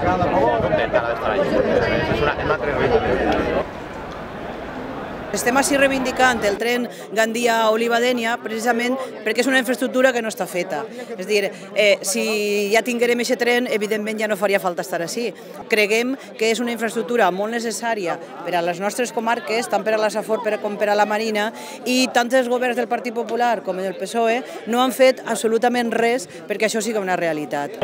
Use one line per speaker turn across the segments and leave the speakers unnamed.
contenta d'estar allí. És una altra reivindicació.
Estem així reivindicant el tren Gandia-Oliva-Dénia precisament perquè és una infraestructura que no està feta. És a dir, si ja tinguérem aquest tren, evidentment ja no faria falta estar així. Creguem que és una infraestructura molt necessària per a les nostres comarques, tant per a la Safor com per a la Marina, i tant els governs del Partit Popular com del PSOE no han fet absolutament res perquè això sigui una realitat.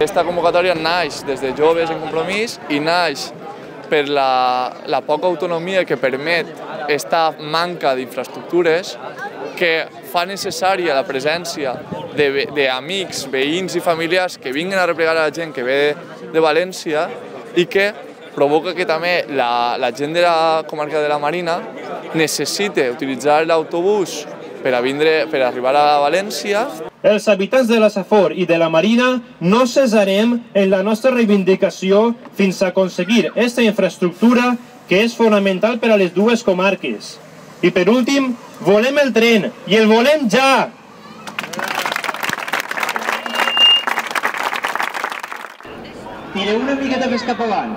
Aquesta convocatòria naix des de Joves en Compromís i naix per la poca autonomia que permet aquesta manca d'infraestructures que fa necessària la presència d'amics, veïns i familiars que vinguin a replegar a la gent que ve de València i que provoca que també la gent de la comarca de la Marina necessite utilitzar l'autobús per arribar a València.
Els habitants de la Safor i de la Marina no cessarem en la nostra reivindicació fins a aconseguir aquesta infraestructura que és fonamental per a les dues comarques. I per últim, volem el tren i el volem ja!
Tireu una miqueta més cap avant.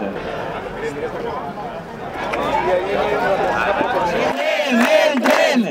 Volem el tren!